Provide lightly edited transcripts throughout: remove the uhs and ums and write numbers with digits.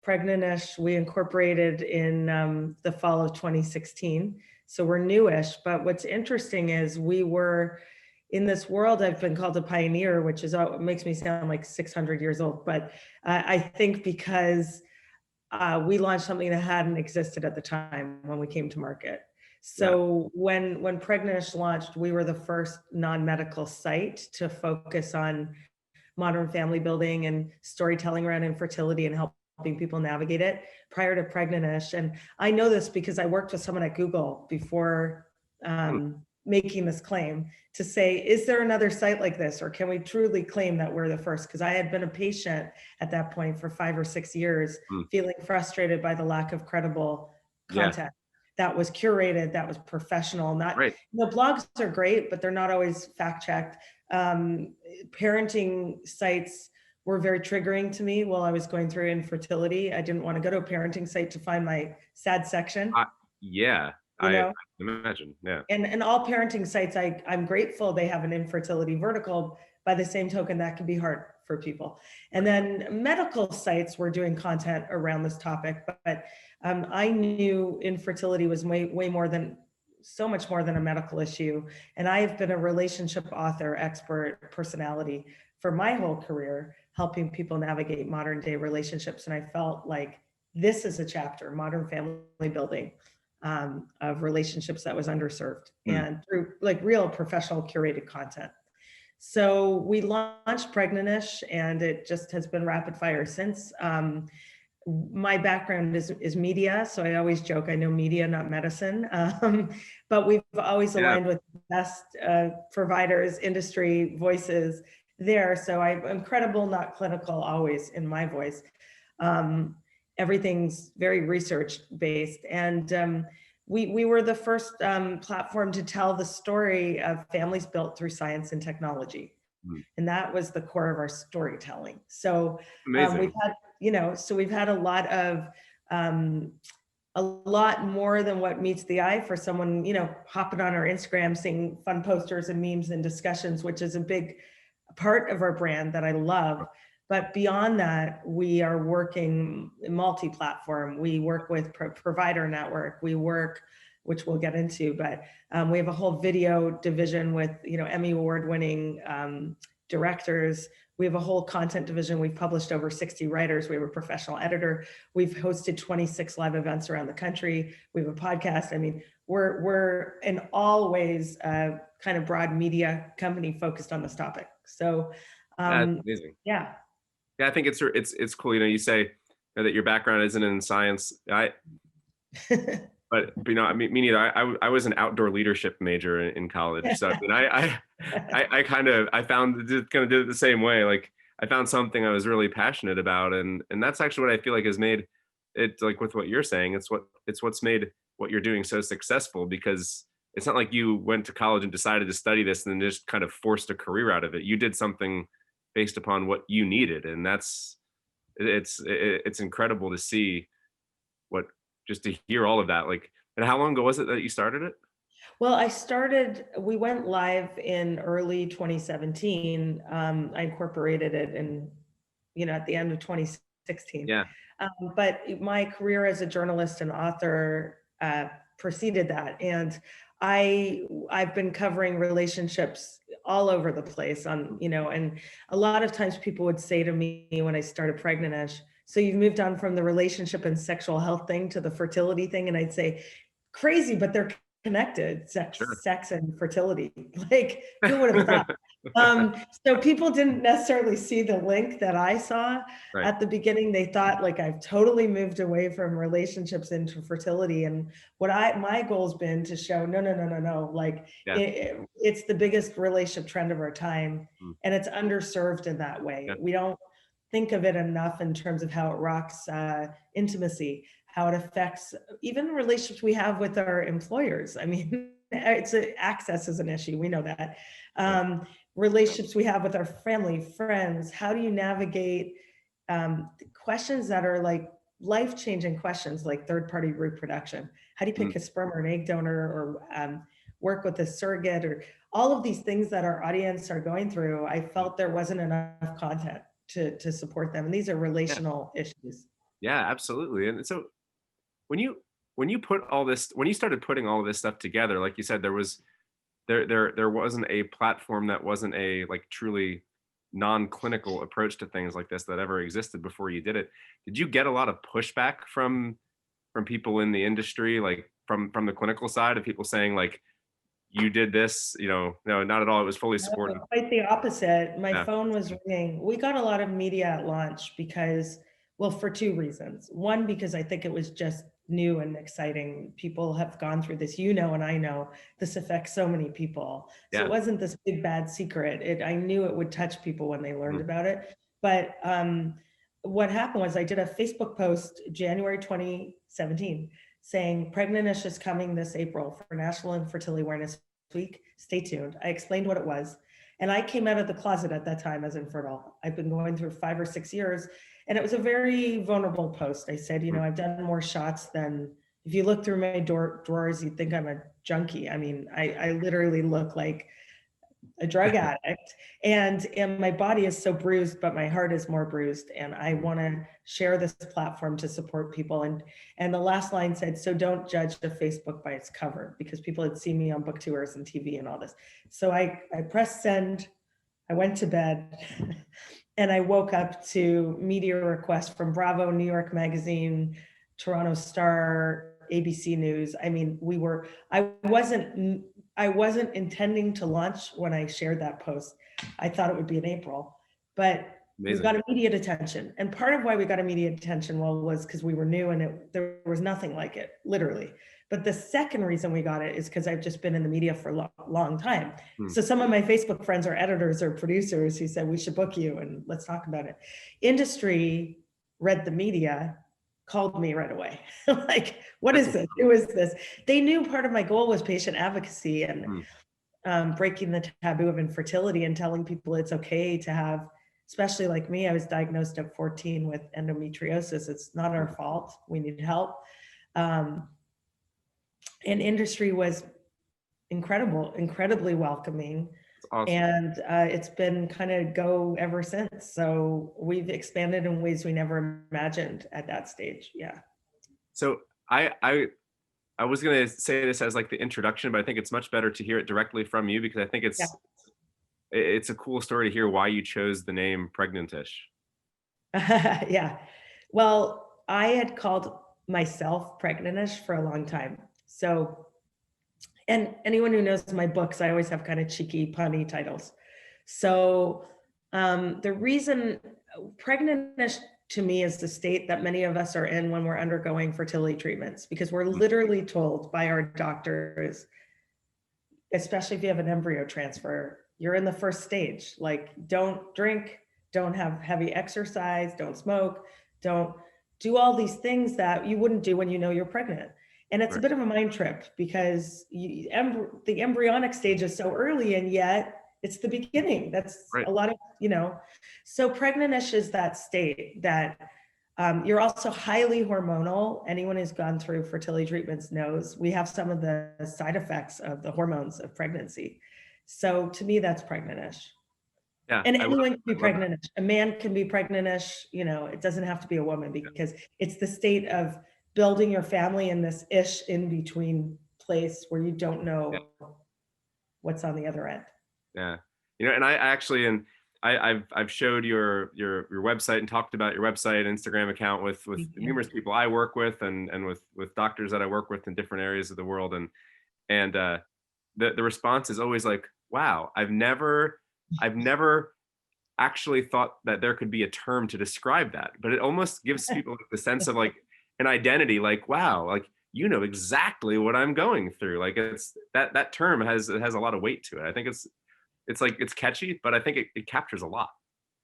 Pregnantish, we incorporated in the fall of 2016. So we're newish, but what's interesting is we were in this world. I've been called a pioneer, which is makes me sound like 600 years old, but I think because we launched something that hadn't existed at the time when we came to market. So when Pregnantish launched, we were the first non-medical site to focus on modern family building and storytelling around infertility and helping people navigate it prior to Pregnantish. And I know this because I worked with someone at Google before making this claim to say, is there another site like this? Or can we truly claim that we're the first? Because I had been a patient at that point for 5 or 6 years, feeling frustrated by the lack of credible content that was curated, that was professional. Not, blogs are great, but they're not always fact checked. Parenting sites were very triggering to me while I was going through infertility. I didn't want to go to a parenting site to find my sad section. I imagine, And all parenting sites, I'm grateful they have an infertility vertical. By the same token, that can be hard for people. And then medical sites were doing content around this topic, but I knew infertility was way more than, so much more than a medical issue. And I've been a relationship author, expert, personality for my whole career, helping people navigate modern day relationships. And I felt like this is a chapter, modern family building, of relationships that was underserved and through like real professional curated content. So we launched Pregnantish and it just has been rapid fire since. My background is media, so I always joke I know media, not medicine, but we've always aligned with the best providers, industry voices there. So I'm credible, not clinical, always in my voice. Everything's very research based, and we were the first platform to tell the story of families built through science and technology, and that was the core of our storytelling. So we've had, we've had a lot more than what meets the eye for someone, hopping on our Instagram, seeing fun posters and memes and discussions, which is a big part of our brand that I love. But beyond that, we are working multi-platform. We work with provider network. We work, which we'll get into, but we have a whole video division with, Emmy award-winning directors. We have a whole content division. We've published over 60 writers. We have a professional editor. We've hosted 26 live events around the country. We have a podcast. I mean, we're in all ways kind of broad media company focused on this topic. So that's amazing. Yeah, I think it's cool. You say that your background isn't in science. But I mean, me neither. I was an outdoor leadership major in college, so and I kind of did it the same way. Like I found something I was really passionate about, and that's actually what I feel like has made it, like with what you're saying. It's what's made what you're doing so successful, because it's not like you went to college and decided to study this and then just kind of forced a career out of it. You did something based upon what you needed, and it's incredible to see just to hear all of that. Like, and how long ago was it that you started it? Well, we went live in early 2017. I incorporated it at the end of 2016. But my career as a journalist and author preceded that, and I've been covering relationships all over the place and a lot of times people would say to me when I started Pregnantish, so you've moved on from the relationship and sexual health thing to the fertility thing. And I'd say, crazy, but they're connected, sex and fertility. Like, who would have thought? So people didn't necessarily see the link that I saw at the beginning. They thought like I've totally moved away from relationships into fertility. And my goal's been to show, no. Like it's the biggest relationship trend of our time. And it's underserved in that way. We don't think of it enough in terms of how it rocks intimacy, how it affects even relationships we have with our employers. I mean, access is an issue. We know that. Relationships we have with our family, friends. How do you navigate questions that are like life-changing questions, like third-party reproduction? How do you pick a sperm or an egg donor, or work with a surrogate, or all of these things that our audience are going through? I felt there wasn't enough content to support them. And these are relational issues. Yeah, absolutely. And so when you when you started putting all of this stuff together, like you said, there wasn't a platform that wasn't a like truly non-clinical approach to things like this that ever existed before you did it. Did you get a lot of pushback from people in the industry, like from the clinical side, of people saying like, you did this, no, not at all. It was fully No, supported. quite the opposite. My Yeah. phone was ringing. We got a lot of media at launch because, well, for two reasons. One, because I think it was just new and exciting. People have gone through this, and I know this affects so many people. So it Yeah. wasn't this big bad secret. I knew it would touch people when they learned Mhm. about it. But what happened was I did a Facebook post January 2017 saying Pregnantish is coming this April for National Infertility Awareness Week. Stay tuned. I explained what it was. And I came out of the closet at that time as infertile. I've been going through 5 or 6 years. And it was a very vulnerable post. I said, Mhm. I've done more shots than, if you look through my drawers, you'd think I'm a junkie. I mean, I literally look like a drug addict, and my body is so bruised, but my heart is more bruised, and I want to share this platform to support people. And the last line said, so don't judge a Facebook by its cover, because people had seen me on book tours and TV and all this. So I pressed send, I went to bed, and I woke up to media requests from Bravo, New York Magazine, Toronto Star, ABC News. I mean, I wasn't intending to launch when I shared that post. I thought it would be in April, but we Amazing. got immediate attention. And part of why we got immediate attention, was because we were new and there was nothing like it, literally. But the second reason we got it is because I've just been in the media for a long time. Hmm. So some of my Facebook friends are editors or producers who said, we should book you and let's talk about it. Industry read the media, called me right away. Like, what is this? Who is this? They knew part of my goal was patient advocacy and breaking the taboo of infertility and telling people it's okay to have, especially like me, I was diagnosed at 14 with endometriosis. It's not our fault. We need help. And industry was incredibly welcoming. Awesome. And it's been kind of go ever since. So we've expanded in ways we never imagined at that stage. Yeah. So I was gonna say this as like the introduction, but I think it's much better to hear it directly from you, because I think it's a cool story to hear why you chose the name Pregnantish. Yeah. Well, I had called myself Pregnantish for a long time. So, and anyone who knows my books, I always have kind of cheeky, punny titles. So, the reason Pregnantish to me is the state that many of us are in when we're undergoing fertility treatments, because we're literally told by our doctors, especially if you have an embryo transfer, you're in the first stage. Like, don't drink, don't have heavy exercise, don't smoke, don't do all these things that you wouldn't do when you know you're pregnant. And it's a bit of a mind trip, because the embryonic stage is so early, and yet it's the beginning. That's a lot of, so pregnantish is that state that you're also highly hormonal. Anyone who's gone through fertility treatments knows we have some of the side effects of the hormones of pregnancy. So to me, that's pregnantish. Yeah. And anyone can be pregnantish. A man can be pregnantish. It doesn't have to be a woman, because it's the state of building your family in this ish in between place where you don't know what's on the other end. Yeah. And I actually, and I've showed your website and talked about your website, Instagram account with numerous people I work with, and with doctors that I work with in different areas of the world. And the response is always like, wow, I've never actually thought that there could be a term to describe that, but it almost gives people the sense of like an identity, like, wow, like, exactly what I'm going through. Like, it's that term has a lot of weight to it. I think it's like, it's catchy, but I think it captures a lot.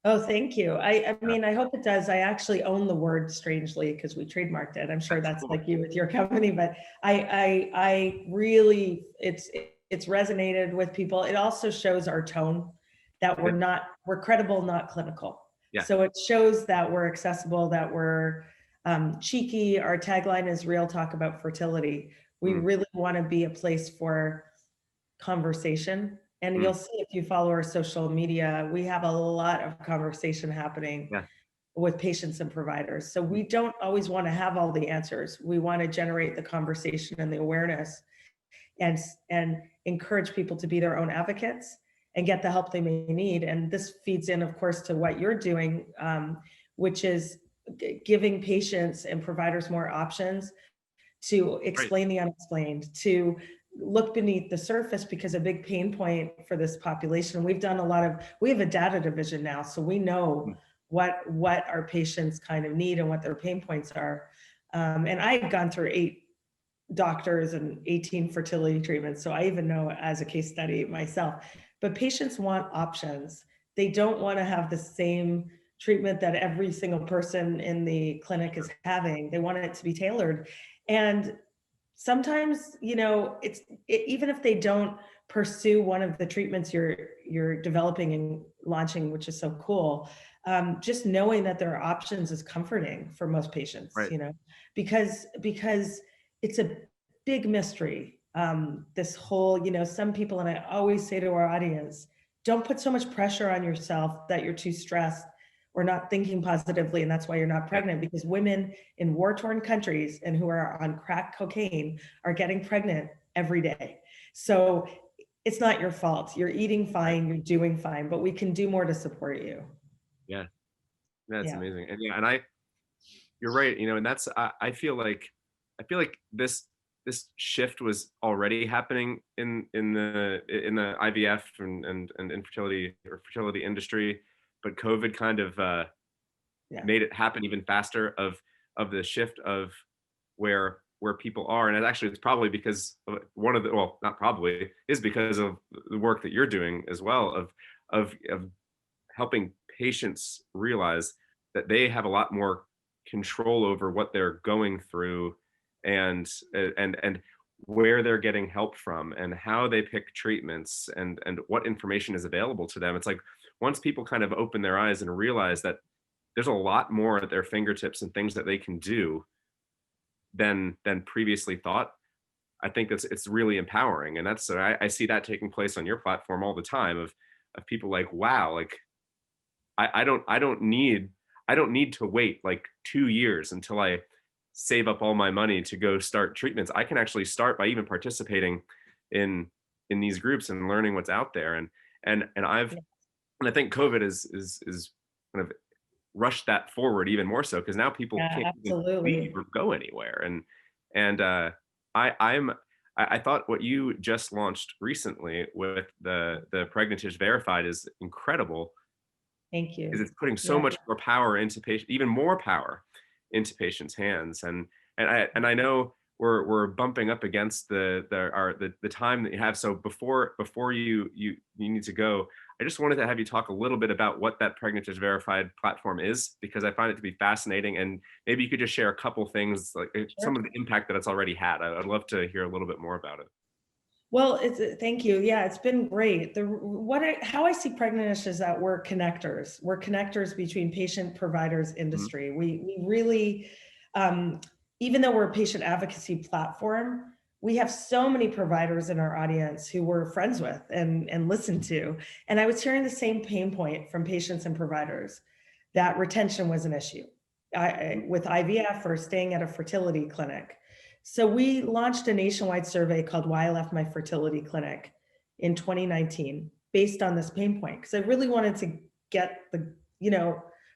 Oh, thank you. I mean, I hope it does. I actually own the word, strangely, because we trademarked it. I'm sure that's cool. like you with your company, but I really, it's resonated with people. It also shows our tone, that we're credible, not clinical. Yeah. So it shows that we're accessible, that we're cheeky. Our tagline is real talk about fertility. We really want to be a place for conversation. And you'll see if you follow our social media, we have a lot of conversation happening. Yeah. with patients and providers. So we don't always want to have all the answers. We want to generate the conversation and the awareness and encourage people to be their own advocates and get the help they may need. And this feeds in, of course, to what you're doing, which is giving patients and providers more options to explain the unexplained, to look beneath the surface, because a big pain point for this population, we have a data division now, so we know what our patients kind of need and what their pain points are. And I've gone through 8 doctors and 18 fertility treatments, so I even know as a case study myself. But patients want options. They don't want to have the same treatment that every single person in the clinic is having. They want it to be tailored. And sometimes, even if they don't pursue one of the treatments you're developing and launching, which is so cool, just knowing that there are options is comforting for most patients, because it's a big mystery. This whole, some people, and I always say to our audience, don't put so much pressure on yourself that you're too stressed or not thinking positively, and that's why you're not pregnant, because women in war-torn countries and who are on crack cocaine are getting pregnant every day. So it's not your fault. You're eating fine, you're doing fine, but we can do more to support you. Yeah, that's amazing. And you're right. And that's, I feel like this shift was already happening in the IVF and infertility or fertility industry, but COVID kind of made it happen even faster of the shift of where people are. And it's probably because of not probably, is because of the work that you're doing as well, of helping patients realize that they have a lot more control over what they're going through, and where they're getting help from, and how they pick treatments, and what information is available to them. It's like, once people kind of open their eyes and realize that there's a lot more at their fingertips and things that they can do than previously thought, I think it's really empowering. And that's, I see that taking place on your platform all the time, of people like, wow, like I don't need to wait like 2 years until I save up all my money to go start treatments. I can actually start by even participating in these groups and learning what's out there. And I think COVID is kind of rushed that forward even more so, because now people can't even leave or go anywhere. And I thought what you just launched recently with the Pregnantish Verified is incredible. Thank you. Because it's putting so much more power into even more power into patients' hands. And I know we're bumping up against the time that you have. So before you need to go, I just wanted to have you talk a little bit about what that Pregnantish Verified platform is, because I find it to be fascinating. And maybe you could just share a couple things, like some of the impact that it's already had. I'd love to hear a little bit more about it. Well, thank you. Yeah, it's been great. How I see Pregnantish is that we're connectors. We're connectors between patient, providers, industry. We really, even though we're a patient advocacy platform, we have so many providers in our audience who we're friends with and listen to. And I was hearing the same pain point from patients and providers, that retention was an issue with IVF or staying at a fertility clinic. So we launched a nationwide survey called Why I Left My Fertility Clinic in 2019, based on this pain point, because I really wanted to get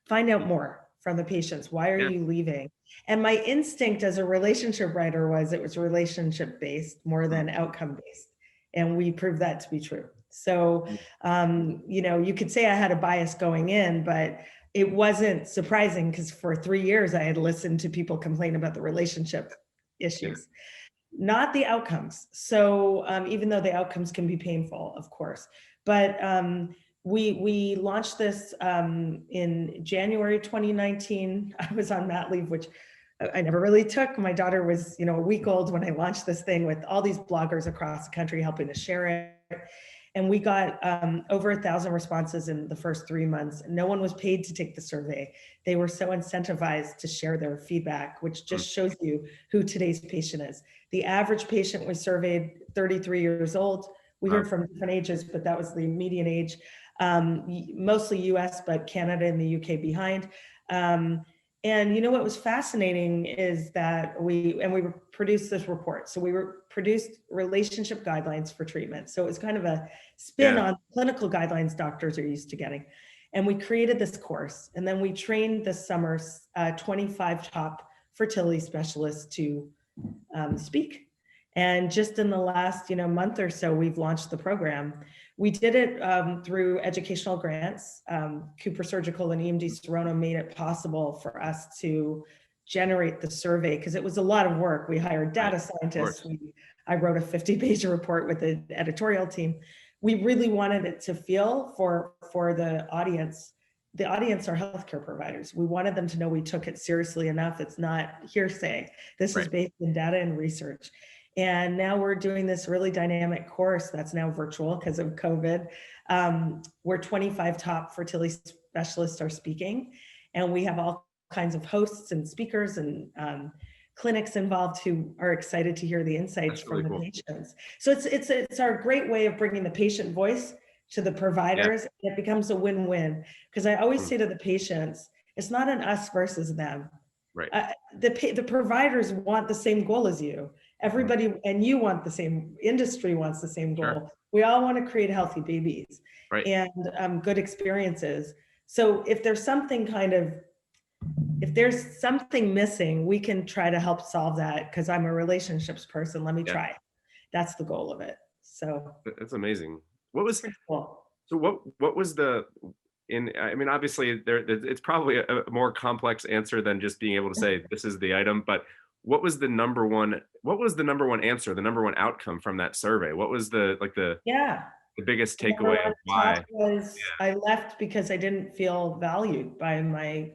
find out more from the patients. Why are you leaving? And my instinct as a relationship writer was it was relationship based more than outcome based. And we proved that to be true. So, you could say I had a bias going in, but it wasn't surprising, because for 3 years I had listened to people complain about the relationship issues, not the outcomes. So even though the outcomes can be painful, of course, but we launched this in January 2019. I was on mat leave, which I never really took. My daughter was, a week old when I launched this thing, with all these bloggers across the country helping to share it. And we got over 1,000 responses in the first 3 months. No one was paid to take the survey. They were so incentivized to share their feedback, which just shows you who today's patient is. The average patient we surveyed, 33 years old. We heard from different ages, but that was the median age. Mostly US, but Canada and the UK behind. And you know what was fascinating is that we produced this report. So we produced relationship guidelines for treatment. So it was kind of a spin on clinical guidelines doctors are used to getting. And we created this course, and then we trained this summer 25 top fertility specialists to speak. And just in the last month or so, we've launched the program. We did it through educational grants. Cooper Surgical and EMD Serrano made it possible for us to generate the survey because it was a lot of work. We hired data scientists. I wrote a 50-page report with the editorial team. We really wanted it to feel for the audience. The audience are healthcare providers. We wanted them to know we took it seriously enough. It's not hearsay. This is based in data and research. And now we're doing this really dynamic course that's now virtual because of COVID, where 25 top fertility specialists are speaking. And we have all kinds of hosts and speakers and clinics involved who are excited to hear the insights from the patients. So it's our great way of bringing the patient voice to the providers. It becomes a win-win, because I always say to the patients, it's not an us versus them. The providers want the same goal as you. Everybody, and you want the same, industry wants the same goal. We all want to create healthy babies and good experiences. So if there's something missing, we can try to help solve that, because I'm a relationships person. Let me try. That's the goal of it. So that's amazing. What was cool. So what was I mean, obviously it's probably a more complex answer than just being able to say this is the item, but what was the number one answer, the number one outcome from that survey? What was the biggest takeaway of why? I left because I didn't feel valued by my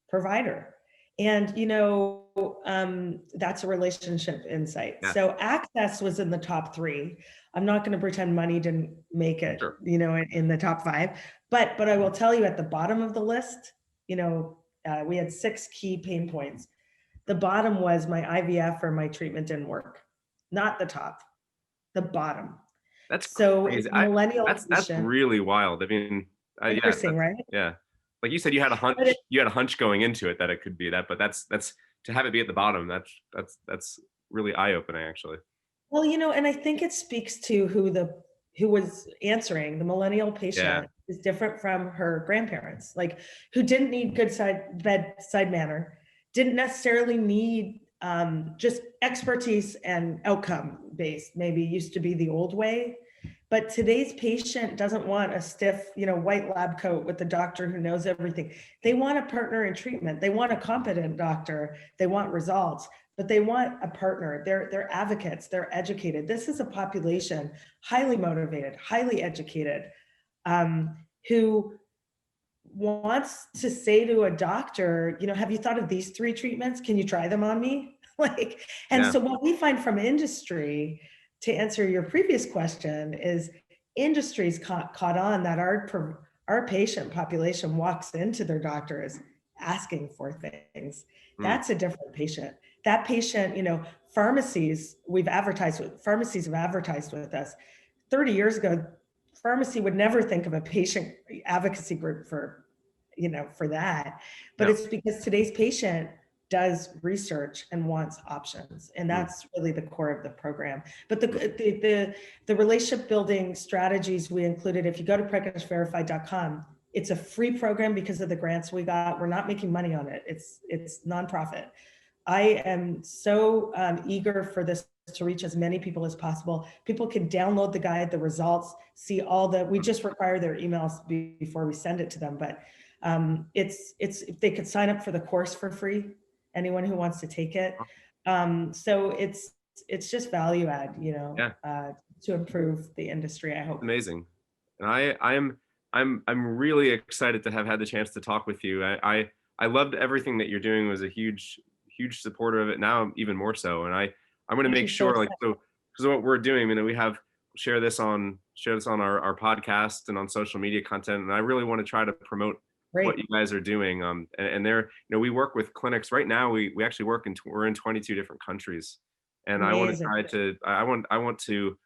provider. And that's a relationship insight. So access was in the top 3. I'm not going to pretend money didn't make it, in the top 5, but I will tell you, at the bottom of the list, we had 6 key pain points. The bottom was my IVF or my treatment didn't work. Not the top, the bottom. That's so crazy. That's patient. really wild. I mean, interesting, right? Yeah. Like you said, you had a hunch going into it that it could be that, but that's to have it be at the bottom. That's really eye-opening, actually. Well, and I think it speaks to who was answering. The millennial patient is different from her grandparents, like, who didn't need good bedside manner, didn't necessarily need just expertise and outcome based. Maybe used to be the old way. But today's patient doesn't want a stiff, white lab coat with the doctor who knows everything. They want a partner in treatment. They want a competent doctor. They want results, but they want a partner. They're advocates. They're educated. This is a population highly motivated, highly educated, who wants to say to a doctor, have you thought of these 3 treatments? Can you try them on me? So what we find from industry, to answer your previous question, is industry's caught on that our patient population walks into their doctors asking for things. That's a different patient. That patient, pharmacies have advertised with us. 30 years ago, pharmacy would never think of a patient advocacy group for that. But it's because today's patient does research and wants options, and that's really the core of the program. But the relationship building strategies we included, if you go to pregnantishverified.com, it's a free program because of the grants we got. We're not making money on it. It's nonprofit. I am so eager for this to reach as many people as possible. People can download the guide, the results, see we just require their emails before we send it to them. But if they could sign up for the course for free, anyone who wants to take it. So it's just value add, to improve the industry, I hope. Amazing. And I'm really excited to have had the chance to talk with you. I loved everything that you're doing. Was a huge supporter of it. Now even more so. And I'm going to make sure, because what we're doing, we share this on our podcast and on social media content. And I really want to try to promote what you guys are doing. And there, we work with clinics right now. We actually we're in 22 different countries. And amazing. I want to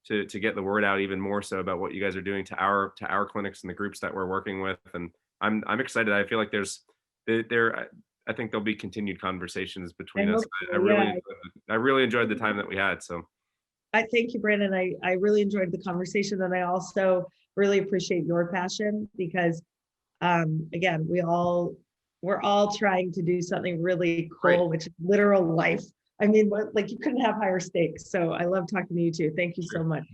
get the word out even more so about what you guys are doing to our clinics and the groups that we're working with. And I'm excited. I feel like there's I think there'll be continued conversations between I us. hope so, yeah. I really enjoyed the time that we had. So I thank you, Brandon. I really enjoyed the conversation, and I also really appreciate your passion because, again, we're all trying to do something really cool, which is literal life. I mean, like you couldn't have higher stakes. So I love talking to you too. Thank you so much.